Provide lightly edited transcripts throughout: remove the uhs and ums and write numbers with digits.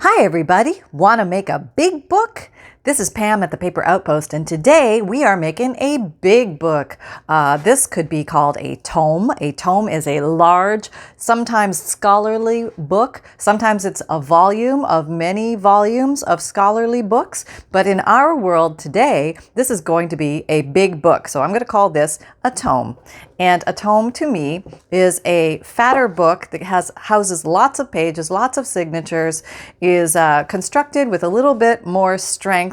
Hi everybody! Want to make a big book? This is Pam at the Paper Outpost, and today we are making a big book. This could be called a tome. A tome is a large, sometimes scholarly book. Sometimes it's a volume of many volumes of scholarly books. But in our world today, this is going to be a big book. So I'm going to call this a tome. And a tome to me is a fatter book that houses lots of pages, lots of signatures, is constructed with a little bit more strength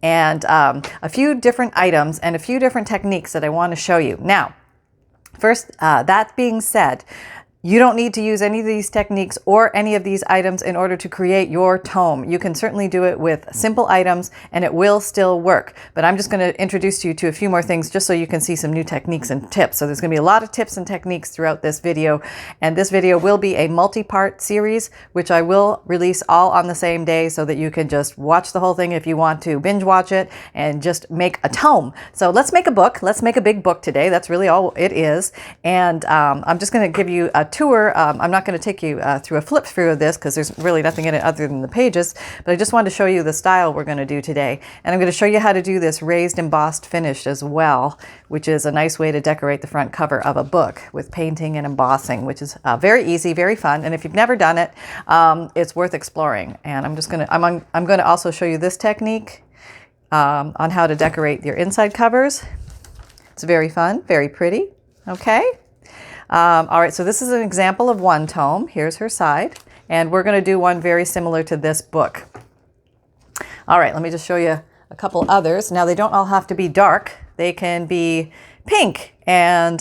and a few different items and a few different techniques that I want to show you. Now, first, that being said, you don't need to use any of these techniques or any of these items in order to create your tome. You can certainly do it with simple items and it will still work. But I'm just going to introduce you to a few more things just so you can see some new techniques and tips. So there's going to be a lot of tips and techniques throughout this video. And this video will be a multi-part series, which I will release all on the same day so that you can just watch the whole thing if you want to binge watch it and just make a tome. So let's make a book. Let's make a big book today. That's really all it is. And I'm just going to give you a tour. I'm not going to take you through a flip through of this because there's really nothing in it other than the pages, but I just wanted to show you the style we're going to do today. And I'm going to show you how to do this raised embossed finish as well, which is a nice way to decorate the front cover of a book with painting and embossing, which is very easy, very fun. And if you've never done it, it's worth exploring. And I'm going to also show you this technique on how to decorate your inside covers. It's very fun, very pretty. Okay. All right, so this is an example of one tome. Here's her side, and we're going to do one very similar to this book. All right, let me just show you a couple others. Now, they don't all have to be dark. They can be pink and,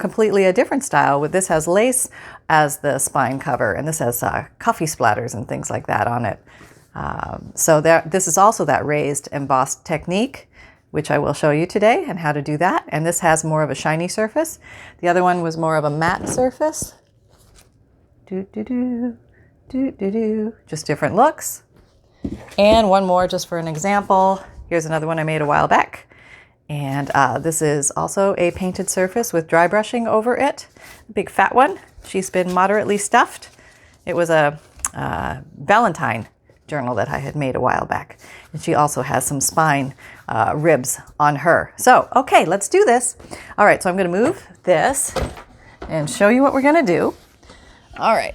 completely a different style. This has lace as the spine cover, and this has coffee splatters and things like that on it. This is also that raised embossed technique, which I will show you today and how to do that. And this has more of a shiny surface. The other one was more of a matte surface. Just different looks. And one more just for an example. Here's another one I made a while back. And this is also a painted surface with dry brushing over it. A big fat one. She's been moderately stuffed. It was a Valentine journal that I had made a while back. And she also has some spine ribs on her. So, okay, let's do this. All right, so I'm going to move this and show you what we're going to do. All right.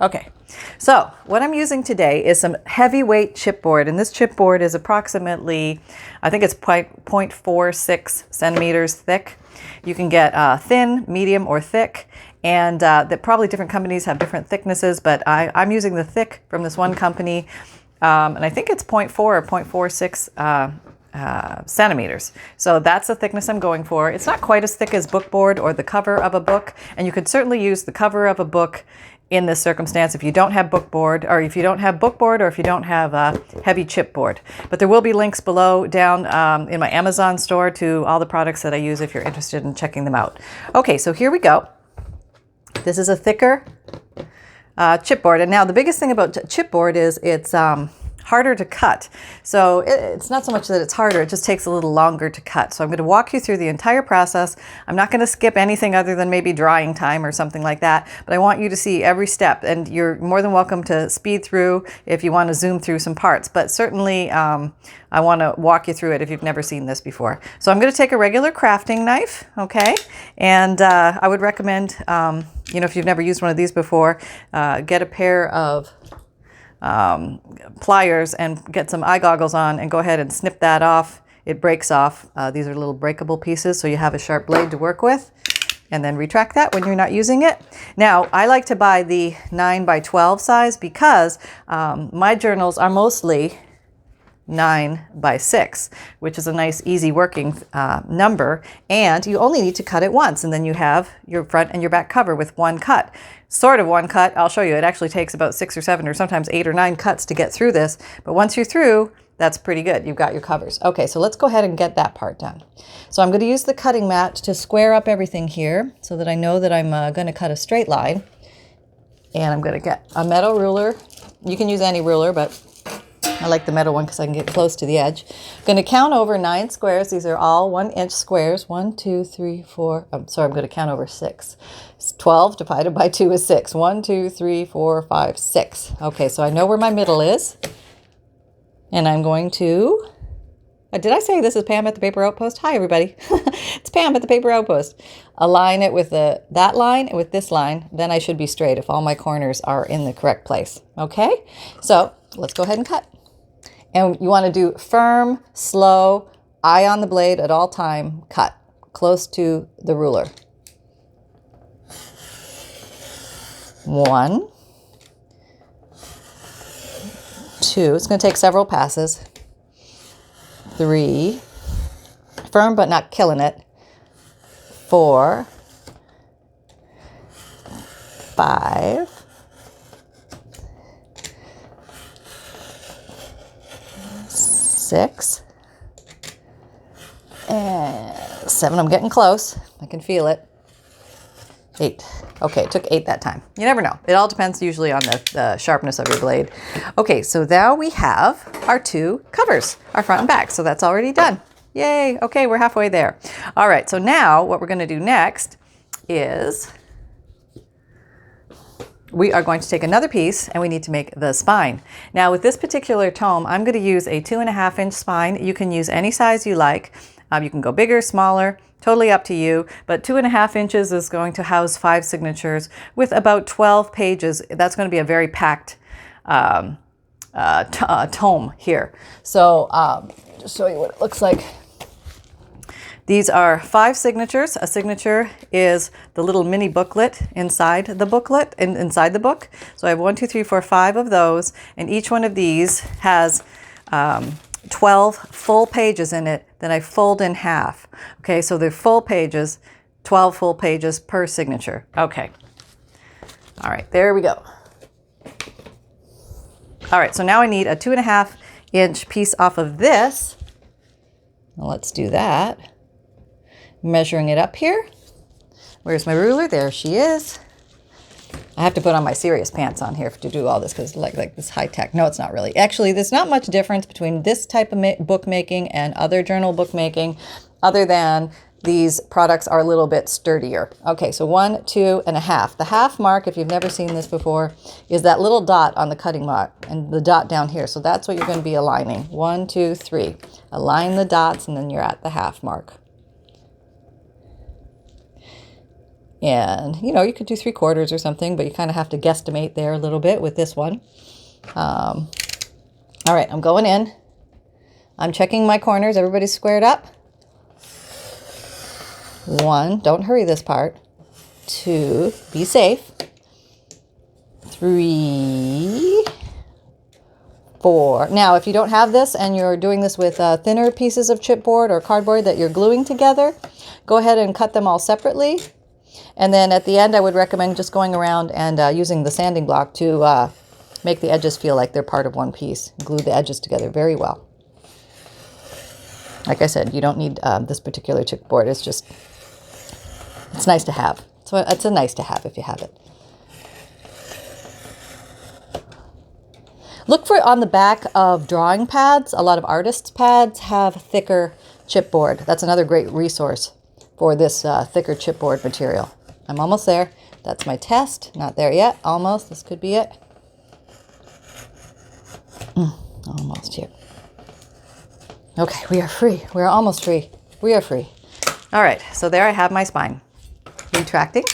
Okay, so what I'm using today is some heavyweight chipboard, and this chipboard is approximately, I think it's 0.46 centimeters thick. You can get thin, medium, or thick. And that probably different companies have different thicknesses, but I'm using the thick from this one company, and I think it's 0.4 or 0.46 centimeters. So that's the thickness I'm going for. It's not quite as thick as bookboard or the cover of a book, and you could certainly use the cover of a book in this circumstance if you don't have bookboard, or if you don't have heavy chipboard. But there will be links below down in my Amazon store to all the products that I use if you're interested in checking them out. Okay, so here we go. This is a thicker chipboard. And now the biggest thing about chipboard is it's harder to cut. So it's not so much that it's harder, it just takes a little longer to cut. So I'm going to walk you through the entire process. I'm not going to skip anything other than maybe drying time or something like that, but I want you to see every step, and you're more than welcome to speed through if you want to zoom through some parts, but certainly I want to walk you through it if you've never seen this before. So I'm going to take a regular crafting knife, okay, and I would recommend, if you've never used one of these before, get a pair of pliers and get some eye goggles on and go ahead and snip that off. It breaks off. These are little breakable pieces, so you have a sharp blade to work with, and then retract that when you're not using it. Now, I like to buy the 9x12 size because my journals are mostly 9x6, which is a nice, easy working number, and you only need to cut it once, and then you have your front and your back cover with one cut. Sort of one cut. I'll show you. It actually takes about 6 or 7 or sometimes 8 or 9 cuts to get through this, but once you're through, that's pretty good. You've got your covers. Okay, so let's go ahead and get that part done. So I'm going to use the cutting mat to square up everything here so that I know that I'm going to cut a straight line, and I'm going to get a metal ruler. You can use any ruler, but I like the metal one because I can get close to the edge. I'm going to count over 9 squares. These are all 1-inch squares. 1, 2, 3, 4. I'm sorry, I'm going to count over 6. 12 divided by 2 is 6. 1, 2, 3, 4, 5, 6. Okay, so I know where my middle is. And I'm going to... did I say this is Pam at the Paper Outpost? Hi, everybody. It's Pam at the Paper Outpost. Align it with that line and with this line. Then I should be straight if all my corners are in the correct place. Okay? So let's go ahead and cut. And you want to do firm, slow, eye on the blade at all time, cut close to the ruler. 1, 2, it's going to take several passes. 3, firm but not killing it. 4, 5, 6, and 7. I'm getting close. I can feel it. 8. Okay, it took 8 that time. You never know. It all depends usually on the sharpness of your blade. Okay, so now we have our 2 covers, our front and back. So that's already done. Yay. Okay, we're halfway there. All right, so now what we're going to do next is we are going to take another piece and we need to make the spine. Now with this particular tome, I'm going to use a 2.5-inch spine. You can use any size you like. You can go bigger, smaller, totally up to you, but 2.5 inches is going to house 5 signatures with about 12 pages. That's going to be a very packed tome here. So just show you what it looks like. These are 5 signatures. A signature is the little mini booklet inside the booklet, inside the book. So I have 1, 2, 3, 4, 5 of those, and each one of these has 12 full pages in it. Then I fold in half. Okay, so they're full pages, 12 full pages per signature. Okay. All right, there we go. All right, so now I need a 2.5-inch piece off of this. Well, let's do that. Measuring it up here. Where's my ruler? There she is. I have to put on my serious pants on here to do all this because like this high tech. No, it's not really. Actually, there's not much difference between this type of bookmaking and other journal bookmaking other than these products are a little bit sturdier. Okay, so 1, 2, and a half. The half mark, if you've never seen this before, is that little dot on the cutting mark and the dot down here. So that's what you're going to be aligning. 1, 2, 3. Align the dots and then you're at the half mark. And, you know, you could do 3/4 or something, but you kind of have to guesstimate there a little bit with this one. All right, I'm going in. I'm checking my corners. Everybody's squared up. 1, don't hurry this part. 2, be safe. 3, 4. Now, if you don't have this and you're doing this with thinner pieces of chipboard or cardboard that you're gluing together, go ahead and cut them all separately. And then at the end, I would recommend just going around and using the sanding block to make the edges feel like they're part of one piece. Glue the edges together very well. Like I said, you don't need this particular chipboard. It's just, it's nice to have. So it's a nice to have if you have it. Look for on the back of drawing pads. A lot of artists' pads have thicker chipboard. That's another great resource for this thicker chipboard material. I'm almost there. That's my test. Not there yet. Almost. This could be it. Almost here. Okay, we are free. We are almost free. We are free. All right, so there I have my spine. Retracting.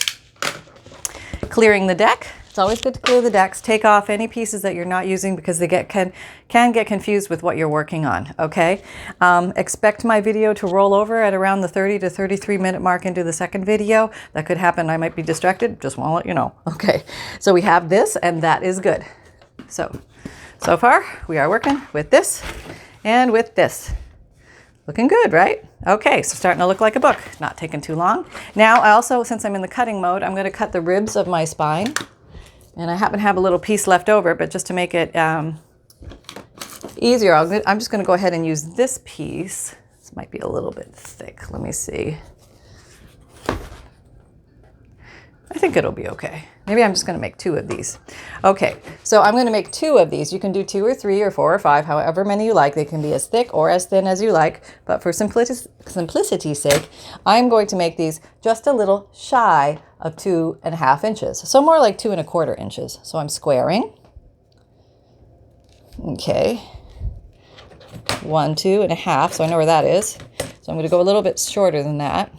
Clearing the deck. It's always good to clear the decks. Take off any pieces that you're not using because they can get confused with what you're working on, okay? Expect my video to roll over at around the 30 to 33 minute mark into the second video. That could happen. I might be distracted. Just want to let you know. Okay, so we have this and that is good. So far we are working with this and with this. Looking good, right? Okay, so starting to look like a book. Not taking too long. Now I also, since I'm in the cutting mode, I'm going to cut the ribs of my spine. And I happen to have a little piece left over, but just to make it easier, I'm just going to go ahead and use this piece. This might be a little bit thick. Let me see. I think it'll be okay. Maybe I'm just going to make 2 of these. Okay, so I'm going to make 2 of these. You can do 2 or 3 or 4 or 5, however many you like. They can be as thick or as thin as you like, but for simplicity's sake, I'm going to make these just a little shy of 2.5 inches. So more like 2.25 inches. So I'm squaring. Okay. 1, 2.5, so I know where that is. So I'm going to go a little bit shorter than that.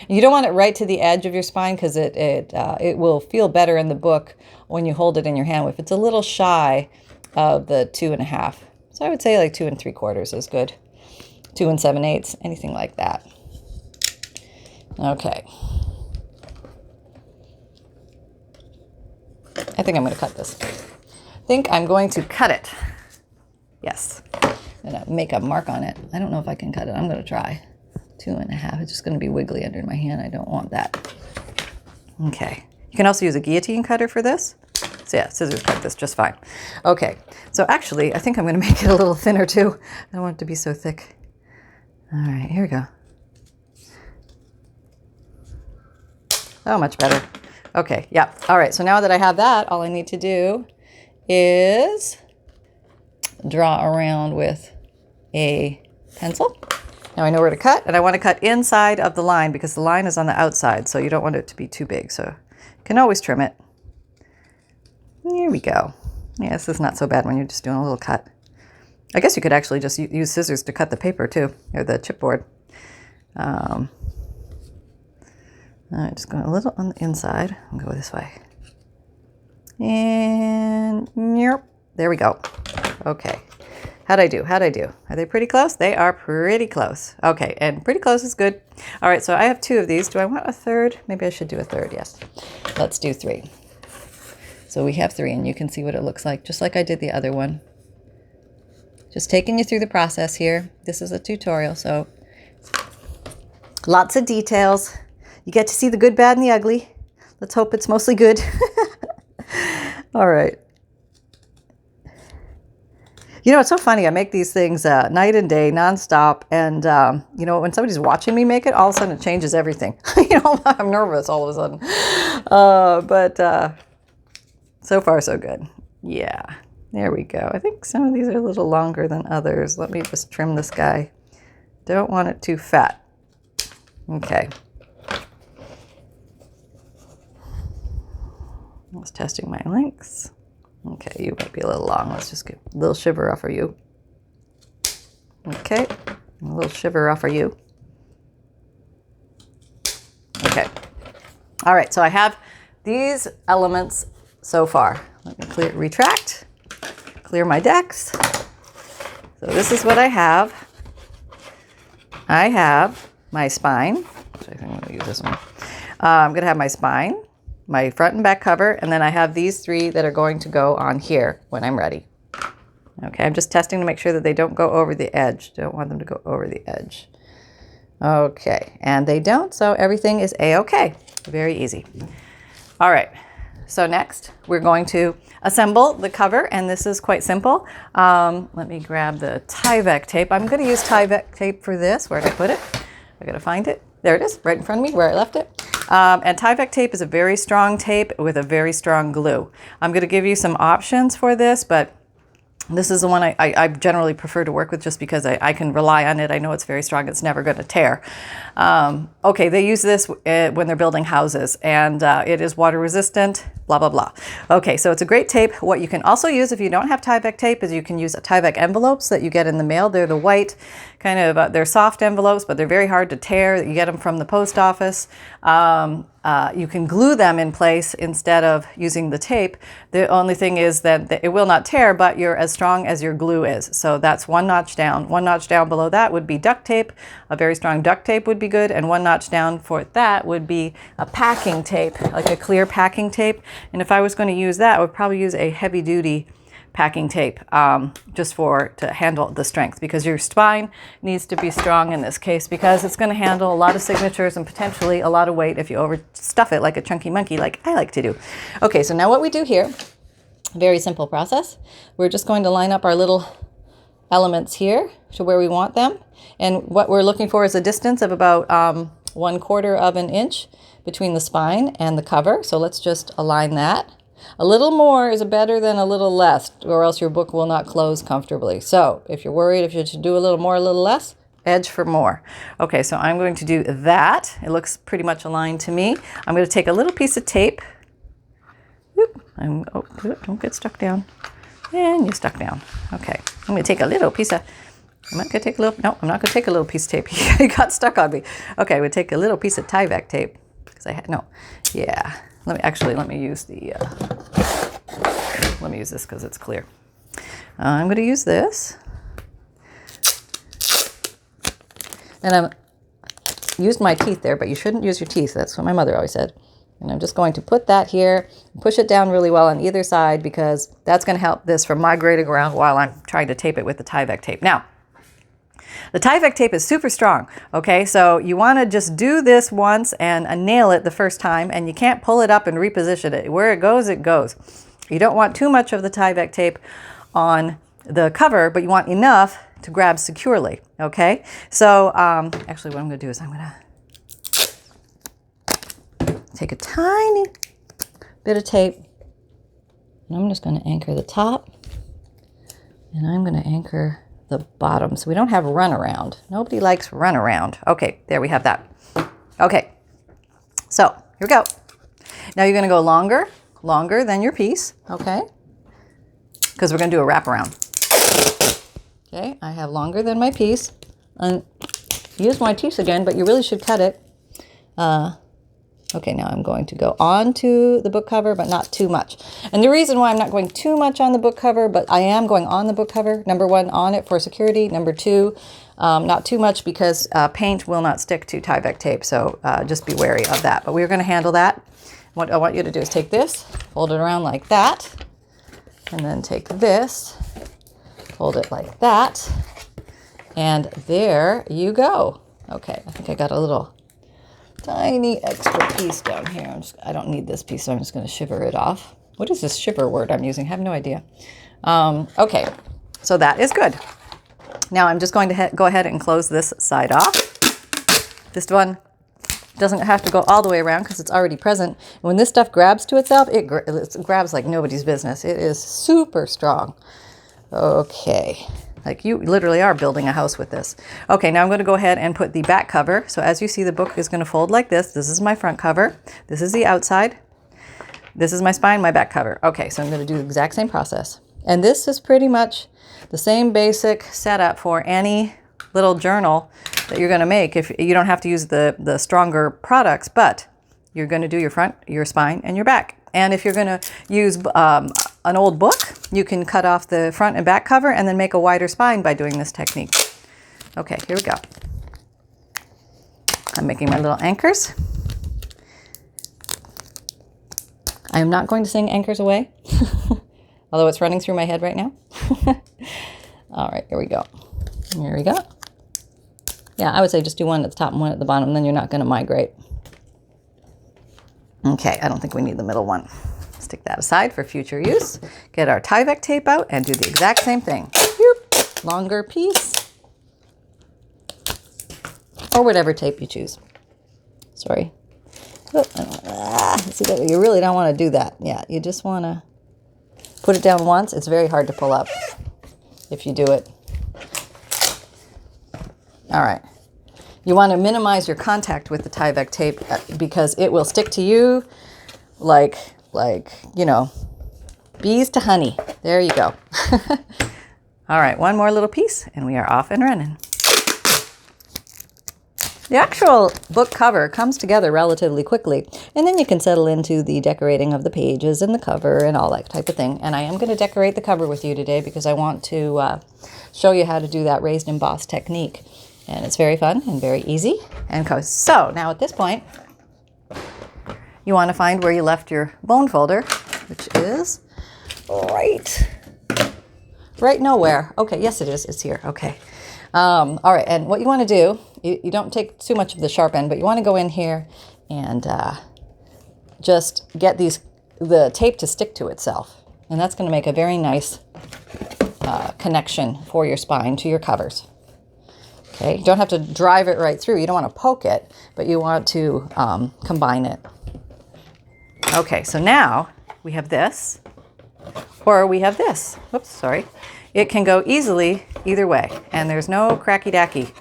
You don't want it right to the edge of your spine because it will feel better in the book when you hold it in your hand if it's a little shy of the 2.5. So I would say like 2 3/4 is good. 2 7/8, anything like that. Okay. I think I'm going to cut this. I think I'm going to cut it. Yes. I'm going to make a mark on it. I don't know if I can cut it. I'm going to try. 2.5. It's just going to be wiggly under my hand. I don't want that. Okay. You can also use a guillotine cutter for this. So yeah, scissors cut this just fine. Okay. So actually, I think I'm going to make it a little thinner too. I don't want it to be so thick. All right, here we go. Oh, much better. Okay, yeah. All right, so now that I have that, all I need to do is draw around with a pencil. Now I know where to cut, and I want to cut inside of the line because the line is on the outside, so you don't want it to be too big. So you can always trim it. Here we go. Yeah, this is not so bad when you're just doing a little cut. I guess you could actually just use scissors to cut the paper too, or the chipboard. All right, just going a little on the inside. I'll go this way. And yep, there we go. Okay. How'd I do? How'd I do? Are they pretty close? They are pretty close. Okay, and pretty close is good. All right, so I have 2 of these. Do I want a third? Maybe I should do a third, yes. Let's do 3. So we have 3, and you can see what it looks like, just like I did the other one. Just taking you through the process here. This is a tutorial, so lots of details. You get to see the good, bad, and the ugly. Let's hope it's mostly good. All right. You know, it's so funny. I make these things night and day, nonstop. And, you know, when somebody's watching me make it, all of a sudden it changes everything. You know, I'm nervous all of a sudden. But so far, so good. Yeah, there we go. I think some of these are a little longer than others. Let me just trim this guy. Don't want it too fat. Okay. I was testing my lengths. Okay, you might be a little long. Let's just get a little shiver off of you. Okay, a little shiver off of you. Okay. All right, so I have these elements so far. Let me retract, clear my decks. So this is what I have. I have my spine. I think I'm going to use this one. I'm going to have my spine, my front and back cover, and then I have these 3 that are going to go on here when I'm ready. Okay, I'm just testing to make sure that they don't go over the edge. Don't want them to go over the edge. Okay, and they don't, so everything is A-okay. Very easy. All right, so next we're going to assemble the cover, and this is quite simple. Let me grab the Tyvek tape. I'm going to use Tyvek tape for this. Where did I put it? I got to find it. There it is, right in front of me where I left it. And Tyvek tape is a very strong tape with a very strong glue. I'm going to give you some options for this, but this is the one I generally prefer to work with just because I can rely on it. I know it's very strong. It's never going to tear. Okay, they use this when they're building houses, and it is water resistant, blah, blah, blah. Okay, so it's a great tape. What you can also use if you don't have Tyvek tape is you can use Tyvek envelopes that you get in the mail. They're the white, kind of, they're soft envelopes, but they're very hard to tear. You get them from the post office. You can glue them in place instead of using the tape. The only thing is that it will not tear, but you're as strong as your glue is. So that's 1 notch down. 1 notch down below that would be duct tape. A very strong duct tape would be good. And 1 notch down for that would be a packing tape, like a clear packing tape. And if I was going to use that, I would probably use a heavy duty packing tape just to handle the strength, because your spine needs to be strong in this case because it's going to handle a lot of signatures and potentially a lot of weight if you overstuff it like a chunky monkey like I like to do. Okay, so now what we do here, very simple process. We're just going to line up our little elements here to where we want them, and what we're looking for is a distance of about 1/4 of an inch between the spine and the cover. So let's just align that. A little more is better than a little less, or else your book will not close comfortably. So if you're worried if you should do a little more, a little less, edge for more. Okay, so I'm going to do that. It looks pretty much aligned to me. I'm going to take a little piece of tape. Whoop, oh, don't get stuck down. And you're stuck down. Okay, I'm going to take a little piece of, I'm not going to take a little, no, I'm not going to take a little piece of tape. He got stuck on me. Okay, we'll take a little piece of Tyvek tape. Because I had, no, yeah. Let me use the, let me use this because it's clear. I'm going to use this. And I'm used my teeth there, but you shouldn't use your teeth. That's what my mother always said. And I'm just going to put that here, push it down really well on either side because that's going to help this from migrating around while I'm trying to tape it with the Tyvek tape. Now, the Tyvek tape is super strong, okay? So you want to just do this once and nail it the first time, and you can't pull it up and reposition it. Where it goes, it goes. You don't want too much of the Tyvek tape on the cover, but you want enough to grab securely, okay? So actually what I'm going to do is I'm going to take a tiny bit of tape, and I'm just going to anchor the top, and I'm going to anchor the bottom so we don't have runaround. Nobody likes runaround. Okay, there we have that. Okay, so here we go. Now you're going to go longer than your piece, okay? Because we're going to do a wraparound. Okay, I have longer than my piece. And use my teeth again, but you really should cut it. Okay, now I'm going to go onto the book cover, but not too much. And the reason why I'm not going too much on the book cover, but I am going on the book cover, number one, on it for security. Number two, not too much because paint will not stick to Tyvek tape. So just be wary of that. But we're going to handle that. What I want you to do is take this, fold it around like that, and then take this, fold it like that, and there you go. Okay, I think I got a little tiny extra piece down here. I don't need this piece, so I'm just going to shiver it off. What is this shiver word I'm using? I have no idea. Okay, so that is good. Now I'm just going to go ahead and close this side off. This one doesn't have to go all the way around because it's already present. When this stuff grabs to itself, it grabs like nobody's business. It is super strong. Okay. Like you literally are building a house with this. Okay, now I'm going to go ahead and put the back cover. So as you see, the book is going to fold like this. This is my front cover. This is the outside. This is my spine, my back cover. Okay, so I'm going to do the exact same process. And this is pretty much the same basic setup for any little journal that you're going to make. If you don't have to use the stronger products, but you're going to do your front, your spine, and your back. And if you're going to use an old book, you can cut off the front and back cover and then make a wider spine by doing this technique. Okay, here we go. I'm making my little anchors. I am not going to sing Anchors Away, although it's running through my head right now. All right, here we go. Here we go. Yeah, I would say just do one at the top and one at the bottom, then you're not going to migrate. Okay, I don't think we need the middle one. Stick that aside for future use. Get our Tyvek tape out and do the exact same thing. Whoop. Longer piece. Or whatever tape you choose. Sorry. See, you really don't want to do that. Yeah, you just want to put it down once. It's very hard to pull up if you do it. All right. You want to minimize your contact with the Tyvek tape because it will stick to you like, you know, bees to honey. There you go. All right, one more little piece and we are off and running. The actual book cover comes together relatively quickly, and then you can settle into the decorating of the pages and the cover and all that type of thing. And I am going to decorate the cover with you today because I want to show you how to do that raised emboss technique. And it's very fun and very easy. And so now at this point, you want to find where you left your bone folder, which is right nowhere. Okay, yes it is. It's here. Okay. All right, and what you want to do, you don't take too much of the sharp end, but you want to go in here and just get the tape to stick to itself. And that's going to make a very nice connection for your spine to your covers. Okay, you don't have to drive it right through. You don't want to poke it, but you want to combine it. Okay, so now we have this, or we have this. Whoops, sorry. It can go easily either way, and there's no cracky-dacky.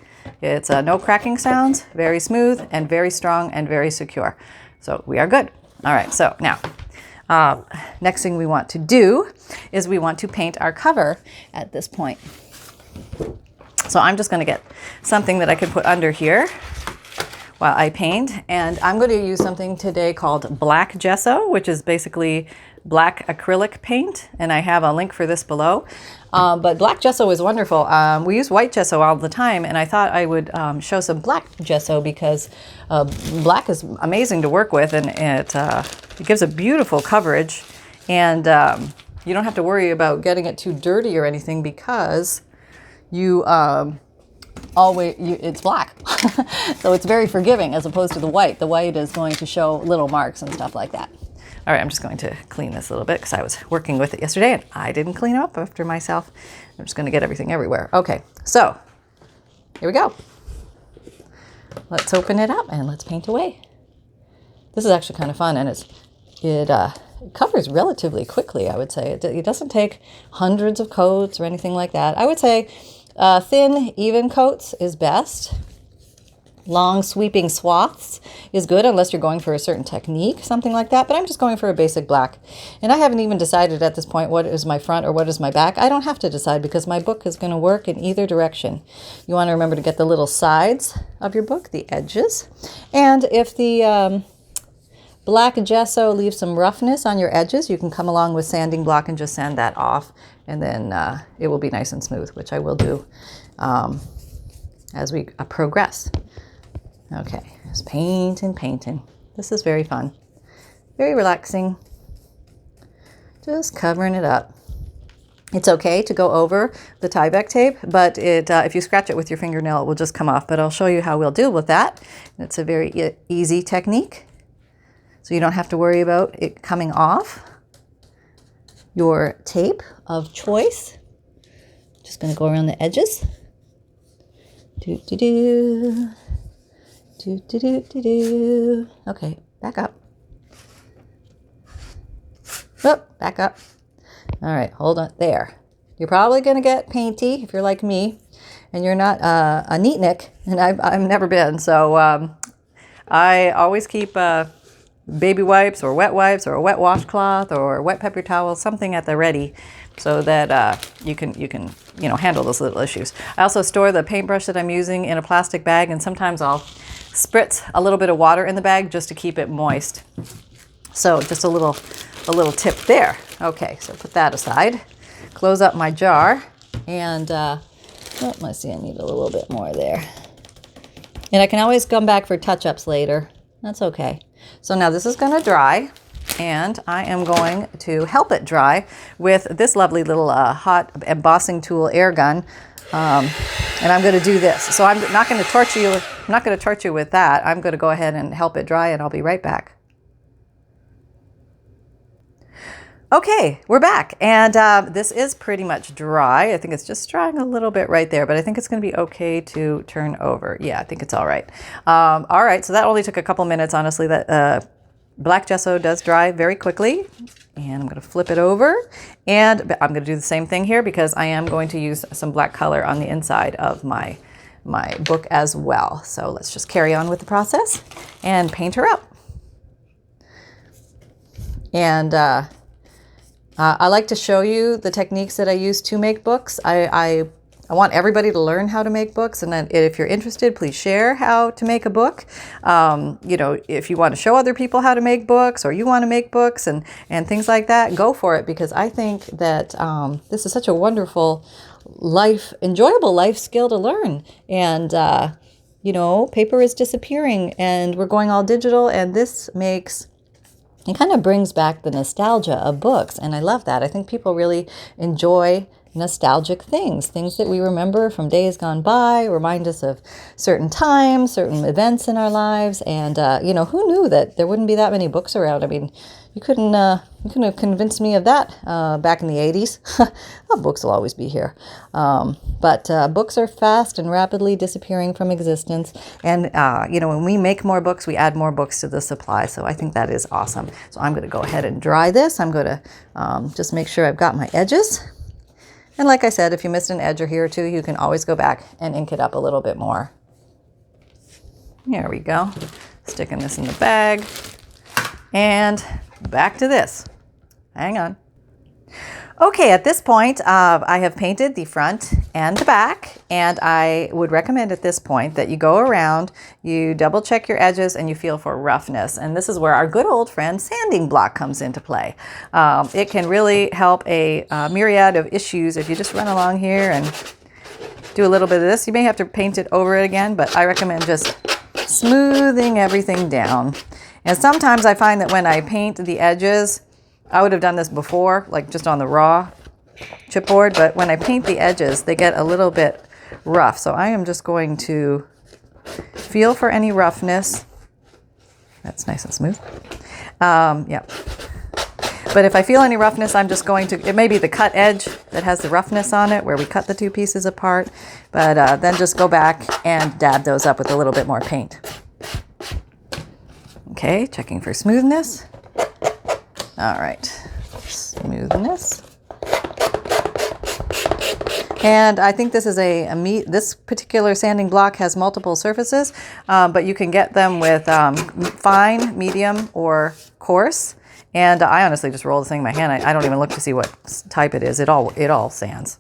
It's no cracking sounds, very smooth and very strong and very secure. So we are good. All right, so now, next thing we want to do is we want to paint our cover at this point. So I'm just going to get something that I can put under here while I paint, and I'm going to use something today called black gesso, which is basically black acrylic paint, and I have a link for this below. But black gesso is wonderful. We use white gesso all the time, and I thought I would show some black gesso because black is amazing to work with, and it gives a beautiful coverage, and you don't have to worry about getting it too dirty or anything because you it's black. So it's very forgiving as opposed to the white. The white is going to show little marks and stuff like that. All right, I'm just going to clean this a little bit because I was working with it yesterday and I didn't clean up after myself. I'm just going to get everything everywhere. Okay, so here we go. Let's open it up and let's paint away. This is actually kind of fun, and it covers relatively quickly, I would say. It doesn't take hundreds of coats or anything like that. I would say thin, even coats is best. Long sweeping swaths is good unless you're going for a certain technique, something like that. But I'm just going for a basic black. And I haven't even decided at this point what is my front or what is my back. I don't have to decide because my book is going to work in either direction. You want to remember to get the little sides of your book, the edges. And if the black gesso leaves some roughness on your edges, you can come along with sanding block and just sand that off. And then it will be nice and smooth, which I will do as we progress. Okay, just painting. This is very fun, very relaxing. Just covering it up. It's okay to go over the Tyvek tape, but if you scratch it with your fingernail, it will just come off. But I'll show you how we'll deal with that. It's a very easy technique, so you don't have to worry about it coming off your tape of choice. Just going to go around the edges. Okay, back up. Oh, back up. All right, hold on. There. You're probably going to get painty if you're like me, and you're not a neatnik, and I've never been. So I always keep baby wipes or a wet washcloth or wet paper towel, something at the ready, so that you can handle those little issues. I also store the paintbrush that I'm using in a plastic bag, and sometimes I'll spritz a little bit of water in the bag just to keep it moist. So just a little tip there. Okay, so put that aside. Close up my jar, and let's see, I need a little bit more there. And I can always come back for touch-ups later. That's okay. So now this is going to dry, and I am going to help it dry with this lovely little hot embossing tool air gun. And I'm going to do this. So I'm not going to torture you. I'm not going to torture you with that. I'm going to go ahead and help it dry, and I'll be right back. Okay, we're back, and this is pretty much dry. I think it's just drying a little bit right there, but I think it's going to be okay to turn over. Yeah, I think it's all right. All right, so that only took a couple minutes, honestly. That black gesso does dry very quickly, and I'm going to flip it over, and I'm going to do the same thing here because I am going to use some black color on the inside of my book as well. So let's just carry on with the process and paint her up. And I like to show you the techniques that I use to make books. I want everybody to learn how to make books, and then if you're interested, please share how to make a book. If you want to show other people how to make books, or you want to make books and things like that, go for it, because I think that this is such a wonderful enjoyable life skill to learn. And paper is disappearing, and we're going all digital, and it kind of brings back the nostalgia of books, and I love that. I think people really enjoy nostalgic things that we remember from days gone by, remind us of certain times, certain events in our lives. And, you know, who knew that there wouldn't be that many books around? I mean, you couldn't have convinced me of that back in the 80s. Well, books will always be here. But books are fast and rapidly disappearing from existence. And, you know, when we make more books, we add more books to the supply. So I think that is awesome. So I'm going to go ahead and dry this. I'm going to just make sure I've got my edges. And like I said, if you missed an edge or here or two, you can always go back and ink it up a little bit more. There we go. Sticking this in the bag. And back to this. Hang on. Okay, at this point, I have painted the front and the back, and I would recommend at this point that you go around, you double check your edges, and you feel for roughness. And this is where our good old friend sanding block comes into play. It can really help a myriad of issues if you just run along here and do a little bit of this. You may have to paint it over it again, but I recommend just smoothing everything down. And sometimes I find that when I paint the edges, I would have done this before, like just on the raw chipboard, but when I paint the edges, they get a little bit rough. So I am just going to feel for any roughness. That's nice and smooth. Yeah. But if I feel any roughness, I'm just going to, it may be the cut edge that has the roughness on it, where we cut the two pieces apart, but then just go back and dab those up with a little bit more paint. Okay, checking for smoothness. All right, smoothness. And I think this is this particular sanding block has multiple surfaces, but you can get them with fine, medium, or coarse. And I honestly just roll this thing in my hand. I don't even look to see what type it is. It all sands.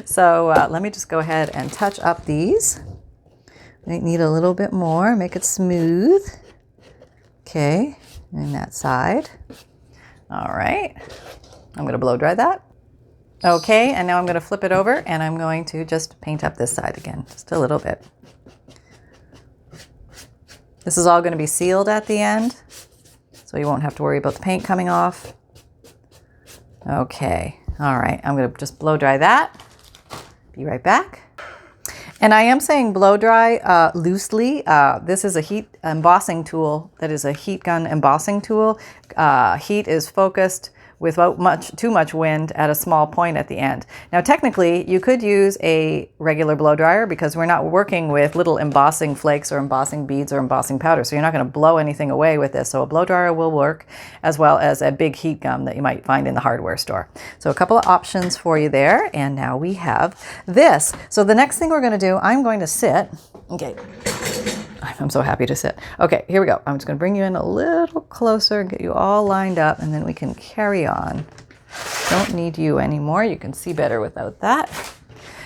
So let me just go ahead and touch up these. I need a little bit more, make it smooth. Okay, and that side. All right, I'm going to blow dry that. Okay, and now I'm going to flip it over and I'm going to just paint up this side again, just a little bit. This is all going to be sealed at the end, so you won't have to worry about the paint coming off. Okay, all right, I'm going to just blow dry that. Be right back. And I am saying blow dry loosely. This is a heat embossing tool that is a heat gun embossing tool. Heat is focused without too much wind at a small point at the end. Now technically you could use a regular blow dryer because we're not working with little embossing flakes or embossing beads or embossing powder, so you're not going to blow anything away with this. So a blow dryer will work, as well as a big heat gun that you might find in the hardware store. So a couple of options for you there, and now we have this. So the next thing we're going to do, I'm going to sit. Okay, I'm so happy to sit. Okay, here we go. I'm just going to bring you in a little closer and get you all lined up, and then we can carry on. Don't need you anymore. You can see better without that.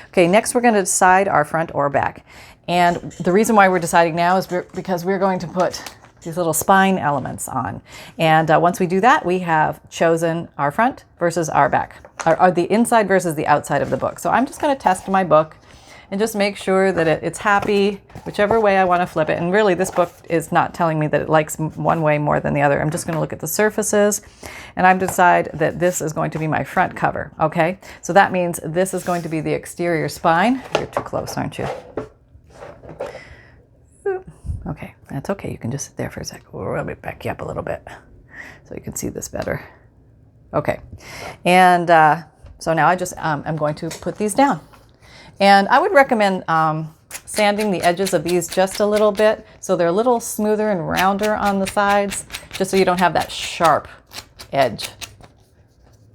Okay, next we're going to decide our front or back. And the reason why we're deciding now is because we're going to put these little spine elements on. And once we do that, we have chosen our front versus our back, or the inside versus the outside of the book. So I'm just going to test my book and just make sure that it's happy, whichever way I want to flip it. And really, this book is not telling me that it likes one way more than the other. I'm just going to look at the surfaces, and I'm decide that this is going to be my front cover, okay? So that means this is going to be the exterior spine. You're too close, aren't you? Okay, that's okay. You can just sit there for a second. We'll back you up a little bit so you can see this better. Okay, and so now I'm going to put these down. And I would recommend sanding the edges of these just a little bit so they're a little smoother and rounder on the sides, just so you don't have that sharp edge.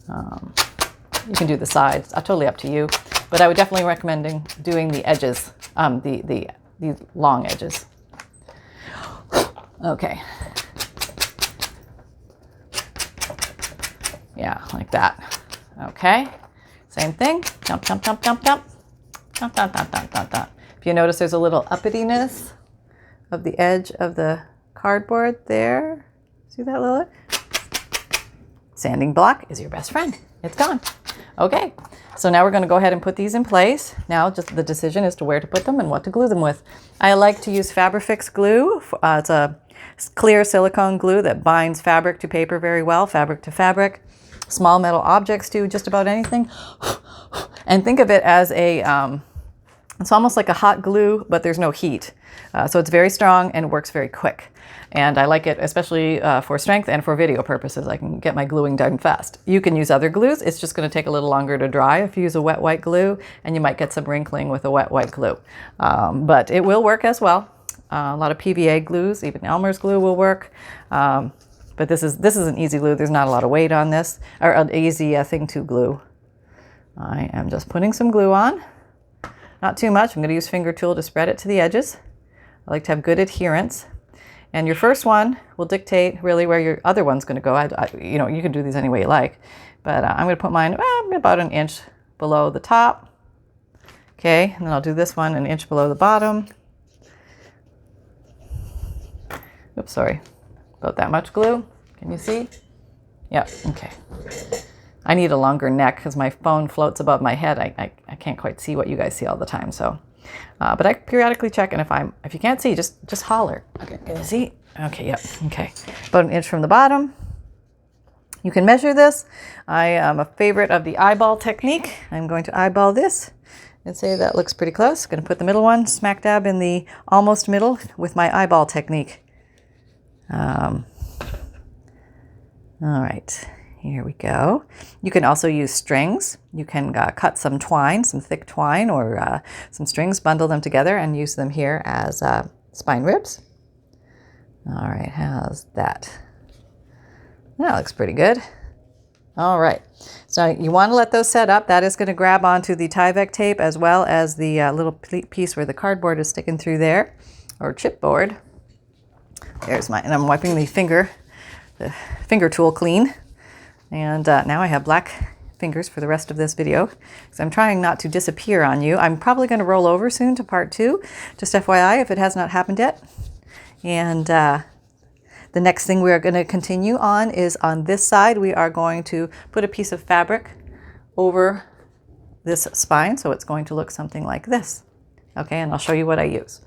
You can do the sides, totally up to you, but I would definitely recommend doing the edges, the long edges. Okay. Yeah, like that. Okay. Same thing. Jump, jump, jump, jump, jump. Dun, dun, dun, dun, dun, dun. If you notice, there's a little uppityness of the edge of the cardboard there. See that, Lilith? Sanding block is your best friend. It's gone. Okay, so now we're going to go ahead and put these in place. Now just the decision is to where to put them and what to glue them with. I like to use Fabrifix glue. It's a clear silicone glue that binds fabric to paper very well, fabric to fabric. small metal objects to, just about anything. And think of it as a, it's almost like a hot glue, but there's no heat. So it's very strong and works very quick. And I like it especially for strength and for video purposes. I can get my gluing done fast. You can use other glues. It's just going to take a little longer to dry if you use a wet white glue, and you might get some wrinkling with a wet white glue. But it will work as well. A lot of PVA glues, even Elmer's glue will work. But this is an easy glue. There's not a lot of weight on this, or an easy thing to glue. I am just putting some glue on. Not too much. I'm going to use finger tool to spread it to the edges. I like to have good adherence. And your first one will dictate really where your other one's going to go. You know, you can do these any way you like. But I'm going to put mine about an inch below the top. Okay, and then I'll do this one an inch below the bottom. Oops, sorry. About that much glue. Can you see? Yep, okay. I need a longer neck because my phone floats above my head. I can't quite see what you guys see all the time. So, but I periodically check, and if you can't see, just holler. Okay, can you see? Okay, yep, okay. About an inch from the bottom. You can measure this. I am a favorite of the eyeball technique. I'm going to eyeball this and say that looks pretty close. Going to put the middle one smack dab in the almost middle with my eyeball technique. All right. Here we go. You can also use strings. You can cut some twine, some thick twine, or some strings, bundle them together and use them here as spine ribs. All right, how's that? That looks pretty good. All right, so you want to let those set up. That is going to grab onto the Tyvek tape as well as the little piece where the cardboard is sticking through there, or chipboard. There's mine, and I'm wiping the finger tool clean. And now I have black fingers for the rest of this video because I'm trying not to disappear on you. I'm probably going to roll over soon to part 2, just FYI if it has not happened yet. And the next thing we are going to continue on is on this side. We are going to put a piece of fabric over this spine, so it's going to look something like this. Okay, and I'll show you what I use.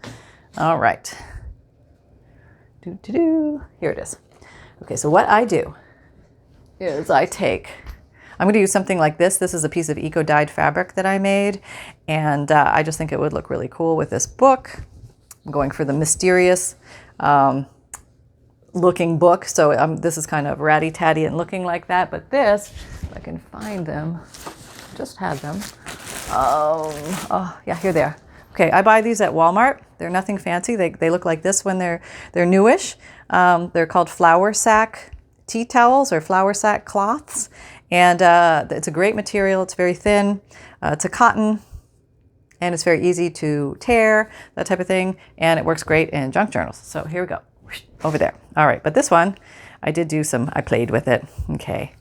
All right. Here it is. Okay, so what I do is I'm going to use something like this. This is a piece of eco-dyed fabric that I made, and I just think it would look really cool with this book. I'm going for the mysterious looking book, so this is kind of ratty-tatty and looking like that, but this, if I can find them, just had them. Oh, yeah, here they are. Okay, I buy these at Walmart. They're nothing fancy. They look like this when they're newish. They're called flour sack tea towels or flour sack cloths, and it's a great material. It's very thin. It's a cotton, and it's very easy to tear, that type of thing, and it works great in junk journals. So here we go, over there. All right, but this one, I played with it. Okay,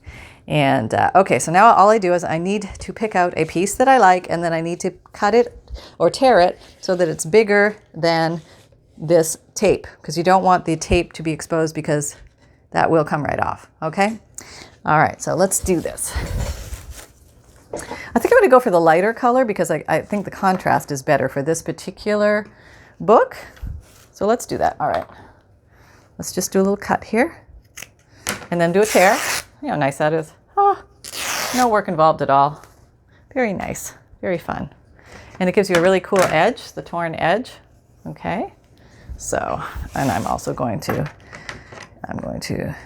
and okay, so now all I do is I need to pick out a piece that I like, and then I need to cut it or tear it so that it's bigger than this tape, because you don't want the tape to be exposed, because that will come right off, okay? All right, so let's do this. I think I'm gonna go for the lighter color because I think the contrast is better for this particular book. So let's do that, all right. Let's just do a little cut here and then do a tear. You know how nice that is. Oh, no work involved at all. Very nice, very fun. And it gives you a really cool edge, the torn edge, okay? So, and I'm going to